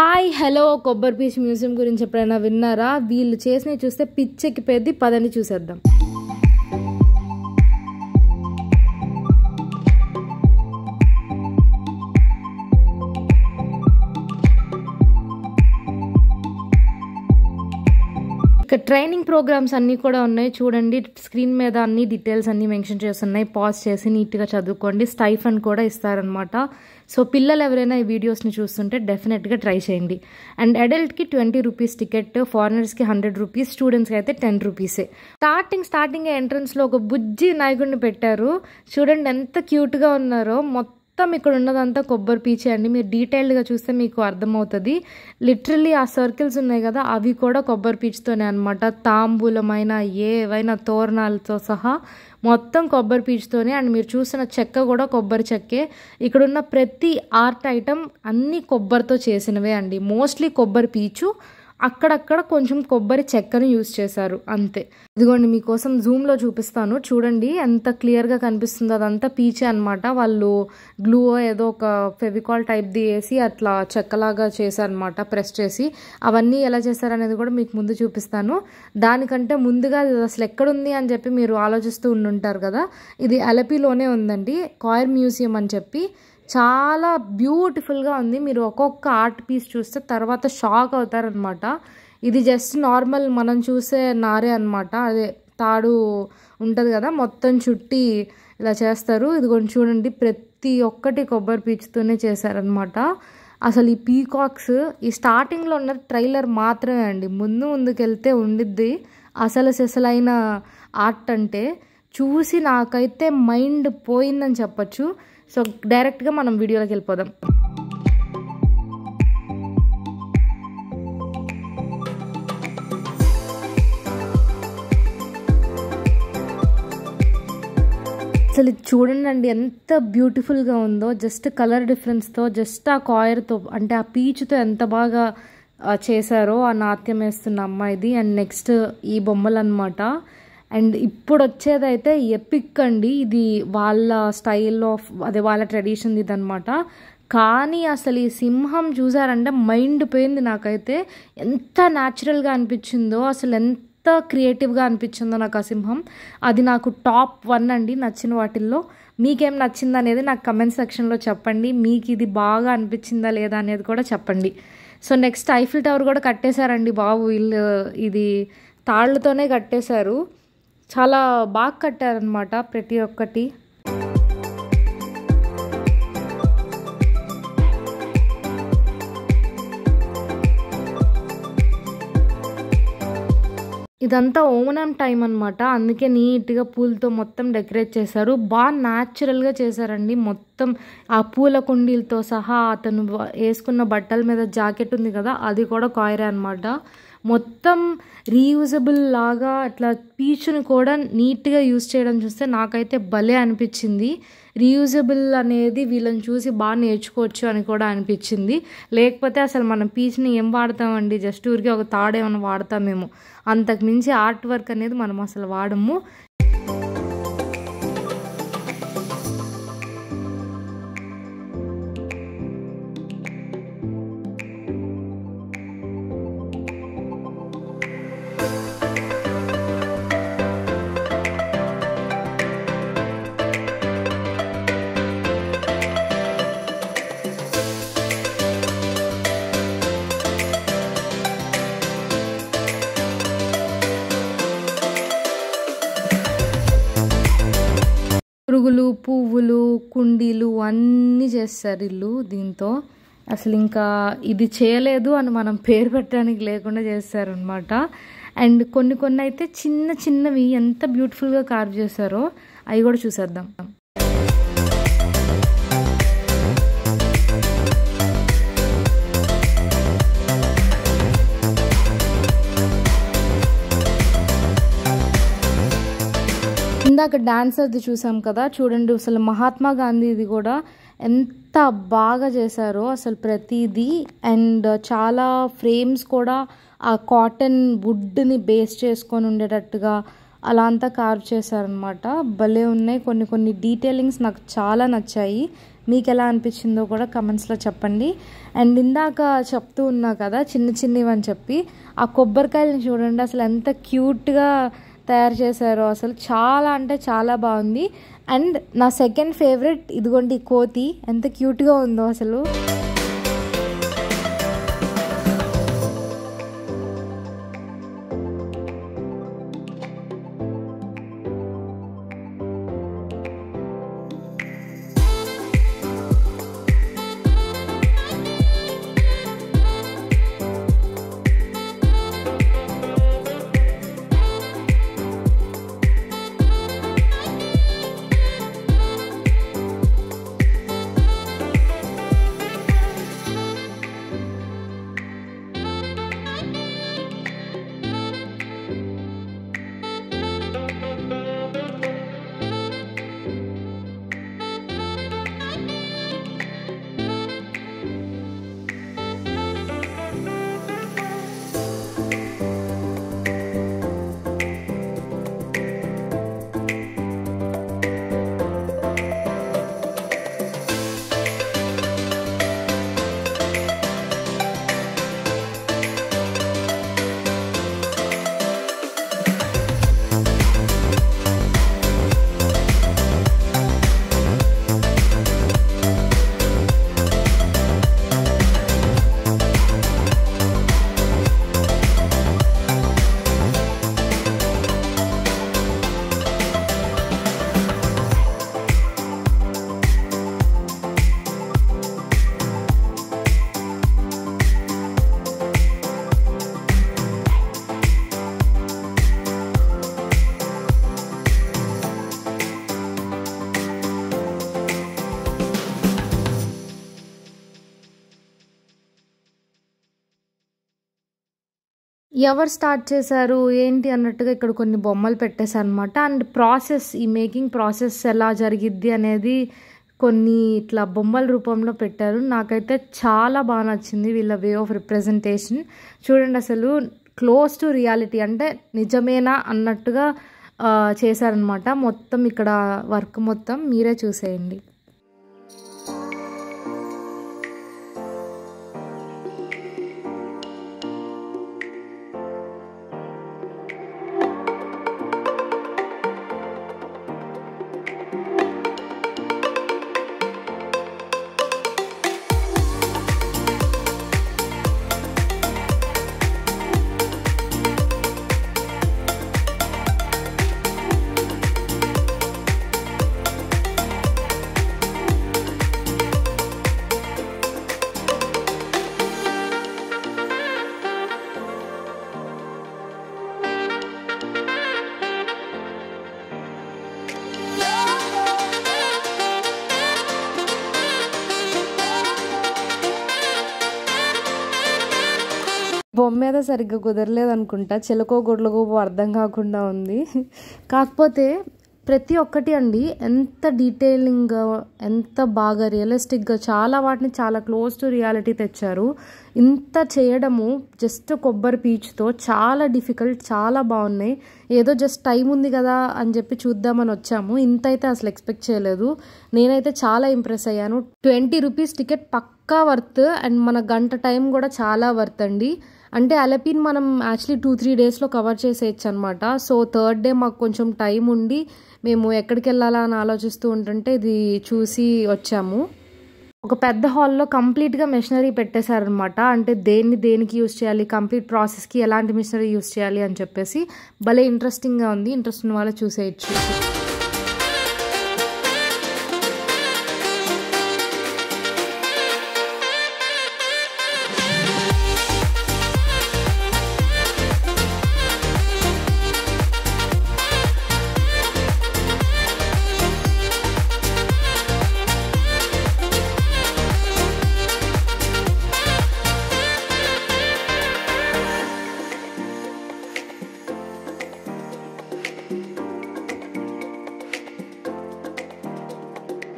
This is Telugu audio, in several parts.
హాయ్ హలో కొబ్బరి పీచు మ్యూజియం గురించి ఎప్పుడైనా విన్నారా? వీళ్ళు చేసినవి చూస్తే పిచ్చెక్కిపోద్ది. పదని చూసేద్దాం. ఇక్కడ ట్రైనింగ్ ప్రోగ్రామ్స్ అన్నీ కూడా ఉన్నాయి చూడండి. స్క్రీన్ మీద అన్ని డీటెయిల్స్ అన్నీ మెన్షన్ చేస్తున్నాయి. పాజ్ చేసి నీట్గా చదువుకోండి. స్టైఫండ్ కూడా ఇస్తారనమాట. సో పిల్లలు ఎవరైనా ఈ వీడియోస్ని చూస్తుంటే డెఫినెట్గా ట్రై చేయండి. అండ్ అడల్ట్కి 20 రూపీస్ టికెట్, ఫారినర్స్కి 100 రూపీస్, స్టూడెంట్స్కి అయితే 10 రూపీసే. స్టార్టింగ్ ఎంట్రన్స్లో ఒక బుజ్జి నాయకుడిని పెట్టారు. చూడండి ఎంత క్యూట్గా ఉన్నారో. మొత్తం ఇక్కడ ఉన్నదంతా కొబ్బరి పీచే అండి. మీరు డీటెయిల్డ్గా చూస్తే మీకు అర్థమవుతుంది. లిటరల్లీ ఆ సర్కిల్స్ ఉన్నాయి కదా, అవి కూడా కొబ్బరి పీచుతోనే అనమాట. తాంబూలమైన ఏవైనా తోరణాలతో సహా మొత్తం కొబ్బరి పీచుతోనే. అండ్ మీరు చూసిన చెక్క కూడా కొబ్బరి చెక్కే. ఇక్కడున్న ప్రతి ఆర్ట్ ఐటమ్ అన్నీ కొబ్బరితో చేసినవే అండి. మోస్ట్లీ కొబ్బరి పీచు, అక్కడక్కడ కొంచెం కొబ్బరి చెక్కను యూజ్ చేశారు అంతే. ఇదిగోండి మీకోసం జూమ్లో చూపిస్తాను చూడండి ఎంత క్లియర్గా కనిపిస్తుందో. అదంతా పీచే అనమాట. వాళ్ళు గ్లూ ఏదో ఒక ఫెవికాల్ టైప్ది వేసి అట్లా చెక్కలాగా చేశారనమాట, ప్రెస్ చేసి. అవన్నీ ఎలా చేశారనేది కూడా మీకు ముందు చూపిస్తాను. దానికంటే ముందుగా ఇది అసలు ఎక్కడుంది అని చెప్పి మీరు ఆలోచిస్తూ ఉండుంటారు కదా. ఇది అలపిలోనే ఉందండి, కాయిర్ మ్యూజియం అని చెప్పి. చాలా బ్యూటిఫుల్గా ఉంది. మీరు ఒక్కొక్క ఆర్ట్ పీస్ చూస్తే తర్వాత షాక్ అవుతారనమాట. ఇది జస్ట్ నార్మల్ మనం చూసే నారే అనమాట. అదే తాడు ఉంటుంది కదా, మొత్తం చుట్టి ఇలా చేస్తారు. ఇది కొంచెం చూడండి, ప్రతి ఒక్కటి కొబ్బరి పీచుతోనే చేశారనమాట. అసలు ఈ పీకాక్స్ ఈ స్టార్టింగ్లో ఉన్న ట్రైలర్ మాత్రమే అండి. ముందుకెళ్తే ఉండిద్ది అసలైన ఆర్ట్ అంటే. చూసి నాకైతే మైండ్ పోయిందని చెప్పచ్చు. సో డైరెక్ట్గా మనం వీడియోలోకి వెళ్ళిపోదాం. అసలు ఇది చూడండి అండి ఎంత బ్యూటిఫుల్గా ఉందో. జస్ట్ కలర్ డిఫరెన్స్తో, జస్ట్ ఆ కాయర్తో అంటే ఆ పీచుతో ఎంత బాగా చేశారో ఆ నాట్యం వేస్తున్న అమ్మాయిది. అండ్ నెక్స్ట్ ఈ బొమ్మలు అనమాట. అండ్ ఇప్పుడు వచ్చేదైతే ఎపిక్ అండి. ఇది వాళ్ళ స్టైల్లో, అదే వాళ్ళ ట్రెడిషన్ ఇది అనమాట. కానీ అసలు ఈ సింహం చూసారంటే మైండ్ పోయింది నాకైతే. ఎంత న్యాచురల్గా అనిపించిందో, అసలు ఎంత క్రియేటివ్గా అనిపించిందో నాకు ఆ సింహం. అది నాకు టాప్ 1 అండి నచ్చిన వాటిల్లో. మీకేం నచ్చింది అనేది నాకు కమెంట్ సెక్షన్లో చెప్పండి. మీకు ఇది బాగా అనిపించిందా లేదా అనేది కూడా చెప్పండి. సో నెక్స్ట్ ఐఫిల్ టవర్ కూడా కట్టేశారండి బాబు వీళ్ళు. ఇది తాళ్లతోనే కట్టేశారు. చాలా బాగా కట్టారనమాట ప్రతి ఒక్కటి. ఇదంతా ఓనం టైం అనమాట. అందుకే నీట్గా పూలతో మొత్తం డెకరేట్ చేశారు. బాగా న్యాచురల్గా చేశారండి. మొత్తం ఆ పూల కుండీలతో సహా అతను వేసుకున్న బట్టల మీద జాకెట్ ఉంది కదా, అది కూడా కాయరే అనమాట. మొత్తం రీయూజబుల్ లాగా అట్లా పీచుని కూడా నీట్గా యూజ్ చేయడం చూస్తే నాకైతే భలే అనిపించింది. రీయూజబుల్ అనేది వీళ్ళని చూసి బాగా నేర్చుకోవచ్చు అని కూడా అనిపించింది. లేకపోతే అసలు మనం పీచుని ఏం వాడతామండి, జస్ట్ ఊరికి ఒక తాడేమన్నా వాడతామేమో, అంతకు మించి ఆర్ట్ వర్క్ అనేది మనం అసలు వాడము. పురుగులు, పువ్వులు, కుండీలు అన్నీ చేస్తారు వీళ్ళు దీంతో. అసలు ఇంకా ఇది చేయలేదు అని మనం పేరు పెట్టడానికి లేకుండా చేస్తారనమాట. అండ్ కొన్ని అయితే చిన్నవి ఎంత బ్యూటిఫుల్గా కార్వ్ చేశారో అవి కూడా చూసేద్దాం. ఇందాక డాన్సర్ది చూసాం కదా, చూడండి అసలు మహాత్మా గాంధీది కూడా ఎంత బాగా చేశారో అసలు ప్రతిదీ. అండ్ చాలా ఫ్రేమ్స్ కూడా ఆ కాటన్ వుడ్ని బేస్ చేసుకొని ఉండేటట్టుగా అలా అంతా కార్వ్ చేశారనమాట. భలే ఉన్నాయి. కొన్ని డీటెయిలింగ్స్ నాకు చాలా నచ్చాయి. మీకు ఎలా అనిపించిందో కూడా కమెంట్స్లో చెప్పండి. అండ్ ఇందాక చెప్తూ ఉన్నా కదా చిన్నవి అని చెప్పి, ఆ కొబ్బరికాయలను చూడండి అసలు ఎంత క్యూట్గా తయారు చేశారో, అసలు చాలా అంటే చాలా బాగుంది. అండ్ నా సెకండ్ ఫేవరెట్ ఇదిగోండి కోతి, ఎంత క్యూట్గా ఉందో అసలు. ఎవరు స్టార్ట్ చేశారు ఏంటి అన్నట్టుగా ఇక్కడ కొన్ని బొమ్మలు పెట్టేశారు అనమాట. అండ్ ప్రాసెస్, ఈ మేకింగ్ ప్రాసెస్ ఎలా జరిగిద్ది అనేది కొన్ని ఇట్లా బొమ్మల రూపంలో పెట్టారు. నాకైతే చాలా బాగా నచ్చింది వీళ్ళ వే ఆఫ్ రిప్రజెంటేషన్. చూడండి అసలు క్లోజ్ టు రియాలిటీ, అంటే నిజమేనా అన్నట్టుగా చేశారనమాట. మొత్తం ఇక్కడ వర్క్ మొత్తం మీరే చూసేయండి. బొమ్మ మీద సరిగ్గా కుదరలేదు అనుకుంటా, చిలకో గుడ్లకో అర్థం కాకుండా ఉంది. కాకపోతే ప్రతి ఒక్కటి అండి ఎంత డీటెయిలింగ్గా, ఎంత బాగా రియలిస్టిక్గా, చాలా వాటిని చాలా క్లోజ్ టు రియాలిటీ తెచ్చారు. ఇంత చేయడము జస్ట్ కొబ్బరి పీచుతో చాలా డిఫికల్ట్, చాలా బాగున్నాయి. ఏదో జస్ట్ టైం ఉంది కదా అని చెప్పి చూద్దామని వచ్చాము, ఇంత అయితే అసలు ఎక్స్పెక్ట్ చేయలేదు. నేనైతే చాలా ఇంప్రెస్ అయ్యాను. 20 రూపీస్ టికెట్ పక్కా వర్త్. అండ్ మన గంట టైం కూడా చాలా వర్త్ అండి. అంటే అలపిన్ మనం యాక్చువల్లీ 2-3 డేస్లో కవర్ చేసేయచ్చు అనమాట. సో థర్డ్ డే మాకు కొంచెం టైం ఉండి మేము ఎక్కడికి వెళ్ళాలా అని ఆలోచిస్తూ ఉంటుంటే ఇది చూసి వచ్చాము. ఒక పెద్ద హాల్లో కంప్లీట్గా మెషినరీ పెట్టేశారనమాట. అంటే దేనికి యూజ్ చేయాలి, కంప్లీట్ ప్రాసెస్కి ఎలాంటి మెషినరీ యూజ్ చేయాలి అని చెప్పేసి భలే ఇంట్రెస్టింగ్గా ఉంది. ఇంట్రెస్ట్ ఉన్న వాళ్ళు చూసేయచ్చు.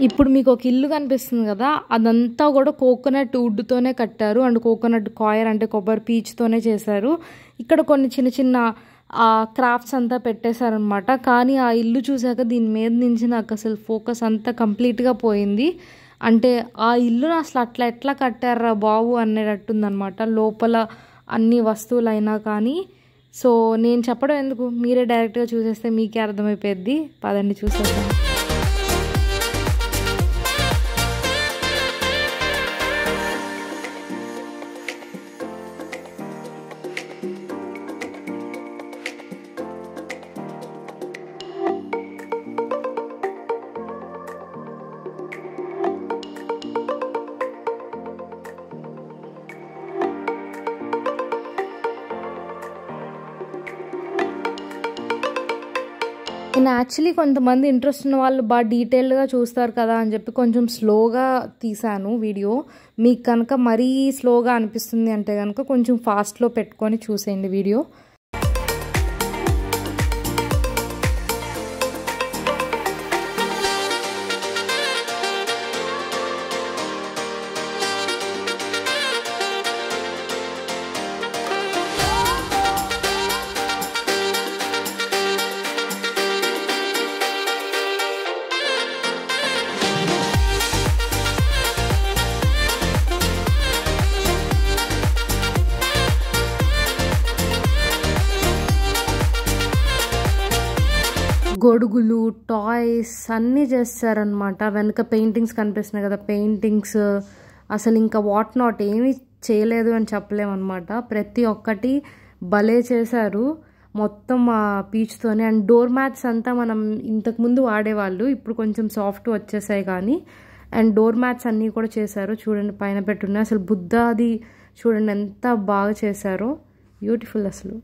ఇప్పుడు మీకు ఒక ఇల్లు కనిపిస్తుంది కదా, అదంతా కూడా కోకోనట్ వుడ్తోనే కట్టారు. అండ్ కోకోనట్ కాయర్ అంటే కొబ్బరి పీచుతోనే చేశారు. ఇక్కడ కొన్ని చిన్న చిన్న క్రాఫ్ట్స్ అంతా పెట్టేశారనమాట. కానీ ఆ ఇల్లు చూసాక దీని మీద నుంచి నాకు అసలు ఫోకస్ అంతా కంప్లీట్గా పోయింది. అంటే ఆ ఇల్లుని అసలు అట్లా ఎట్లా కట్టారా బాబు అనేటట్టుందనమాట, లోపల అన్ని వస్తువులైనా కానీ. సో నేను చెప్పడం ఎందుకు, మీరే డైరెక్ట్గా చూసేస్తే మీకే అర్థమైపోద్ది. పదండి చూసేద్దాం. నేను యాక్చువల్లీ కొంతమంది ఇంట్రెస్ట్ ఉన్న వాళ్ళు బాగా డీటెయిల్డ్గా చూస్తారు కదా అని చెప్పి కొంచెం స్లోగా తీసాను వీడియో. మీకు కనుక మరీ స్లోగా అనిపిస్తుంది అంటే కనుక కొంచెం ఫాస్ట్లో పెట్టుకొని చూసేయండి వీడియో. గొడుగులు, టాయ్స్ అన్నీ చేస్తారనమాట. వెనక పెయింటింగ్స్ కనిపిస్తున్నాయి కదా, పెయింటింగ్స్ అసలు ఇంకా వాట్ నాట్ ఏమీ చేయలేదు అని చెప్పలేమన్నమాట. ప్రతి ఒక్కటి భలే చేశారు మొత్తం పీచ్తోనే. అండ్ డోర్ మ్యాట్స్ అంతా మనం ఇంతకుముందు వాడేవాళ్ళు, ఇప్పుడు కొంచెం సాఫ్ట్ వచ్చేసాయి కానీ. అండ్ డోర్ మ్యాట్స్ అన్నీ కూడా చేశారు చూడండి, పైన పెట్టున్నాయి. అసలు బుద్ధ అది చూడండి ఎంత బాగా చేశారో, బ్యూటిఫుల్ అసలు.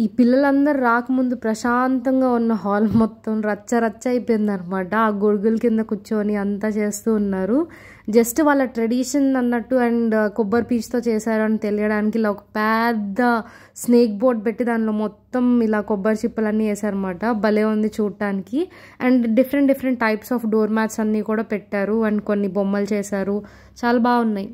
ఈ పిల్లలందరూ రాకముందు ప్రశాంతంగా ఉన్న హాల్ మొత్తం రచ్చ రచ్చ అయిపోయిందనమాట. ఆ గొడుగుల కింద కూర్చొని అంతా చేస్తూ ఉన్నారు. జస్ట్ వాళ్ళ ట్రెడిషన్ అన్నట్టు అండ్ కొబ్బరి పీచుతో చేశారు అని తెలియడానికి ఇలా ఒక పెద్ద స్నేక్ బోర్డ్ పెట్టి దానిలో మొత్తం ఇలా కొబ్బరి చిప్పలన్నీ వేసారనమాట. భలే ఉంది చూడటానికి. And different different types of door mats అన్నీ కూడా పెట్టారు. అండ్ కొన్ని బొమ్మలు చేశారు, చాలా బాగున్నాయి.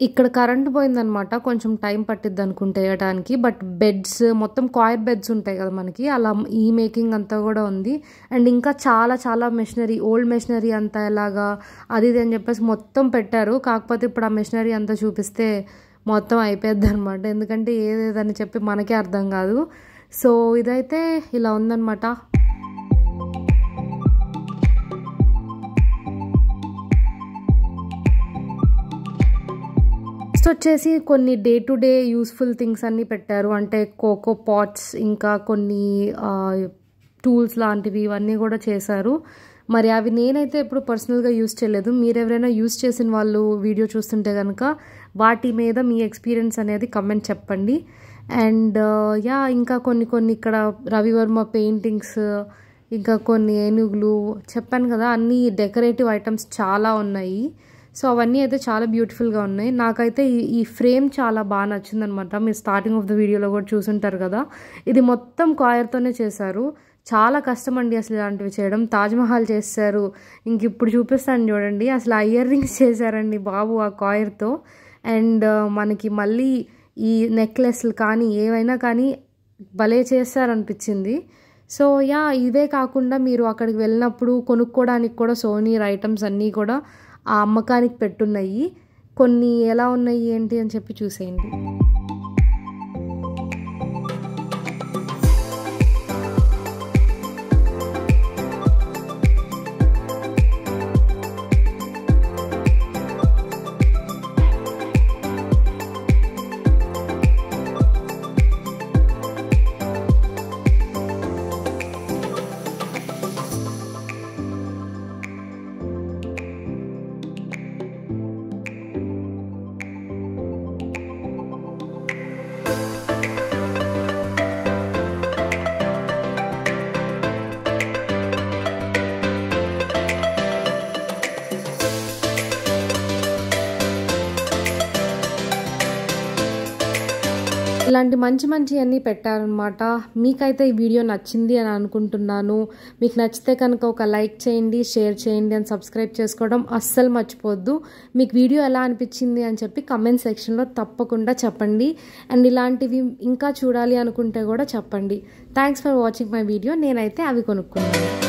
ఇక్కడ కరెంట్ పోయిందనమాట, కొంచెం టైం పట్టిద్ది అనుకుంటే వేయడానికి. బట్ బెడ్స్ మొత్తం కాయిర్ బెడ్స్ ఉంటాయి కదా మనకి, అలా ఈ మేకింగ్ అంతా కూడా ఉంది. అండ్ ఇంకా చాలా చాలా మెషినరీ, ఓల్డ్ మెషినరీ అంతా ఎలాగా అది ఇది అని చెప్పేసి మొత్తం పెట్టారు. కాకపోతే ఇప్పుడు ఆ మెషినరీ అంతా చూపిస్తే మొత్తం అయిపోద్ది అనమాట, ఎందుకంటే ఏదేదని చెప్పి మనకే అర్థం కాదు. సో ఇదైతే ఇలా ఉందన్నమాట. నెక్స్ట్ వచ్చేసి కొన్ని day to day useful things అన్నీ పెట్టారు. అంటే కోకో పాట్స్, ఇంకా కొన్ని టూల్స్ లాంటివి ఇవన్నీ కూడా చేశారు. మరి అవి నేనైతే ఎప్పుడు పర్సనల్గా యూస్ చేయలేదు. మీరు ఎవరైనా యూస్ చేసిన వాళ్ళు వీడియో చూస్తుంటే కనుక వాటి మీద మీ ఎక్స్పీరియన్స్ అనేది కమెంట్ చెప్పండి. అండ్ ఇంకా కొన్ని ఇక్కడ రవివర్మ పెయింటింగ్స్, ఇంకా కొన్ని ఏనుగులు చెప్పాను కదా, అన్ని డెకరేటివ్ ఐటమ్స్ చాలా ఉన్నాయి. సో అవన్నీ అయితే చాలా బ్యూటిఫుల్గా ఉన్నాయి. నాకైతే ఈ ఫ్రేమ్ చాలా బాగా నచ్చిందనమాట. మీరు స్టార్టింగ్ ఆఫ్ ద వీడియోలో కూడా చూసుంటారు కదా, ఇది మొత్తం కాయర్తోనే చేశారు. చాలా కష్టం అండి అసలు ఇలాంటివి చేయడం. తాజ్మహల్ చేశారు, ఇంక ఇప్పుడు చూపిస్తాను చూడండి. అసలు ఇయర్ రింగ్స్ చేశారండి బాబు ఆ కాయర్తో. అండ్ మనకి మళ్ళీ ఈ నెక్లెస్లు కానీ ఏవైనా కానీ భలే చేస్తారనిపించింది. సో ఇవే కాకుండా మీరు అక్కడికి వెళ్ళినప్పుడు కొనుక్కోవడానికి కూడా సోనీర్ ఐటమ్స్ అన్నీ కూడా ఆ అమ్మకానికి పెట్టున్నాయి. కొన్ని ఎలా ఉన్నాయి ఏంటి అని చెప్పి చూసేయండి. ఇలాంటి మంచి మంచి అన్నీ పెట్టారనమాట. మీకైతే ఈ వీడియో నచ్చింది అని అనుకుంటున్నాను. మీకు నచ్చితే కనుక ఒక లైక్ చేయండి, షేర్ చేయండి, అండ్ సబ్స్క్రైబ్ చేసుకోవడం అస్సలు మర్చిపోవద్దు. మీకు వీడియో ఎలా అనిపించింది అని చెప్పి కమెంట్ సెక్షన్లో తప్పకుండా చెప్పండి. అండ్ ఇలాంటివి ఇంకా చూడాలి అనుకుంటే కూడా చెప్పండి. Thanks for watching my video. నేనైతే అవి కొనుక్కున్నాను.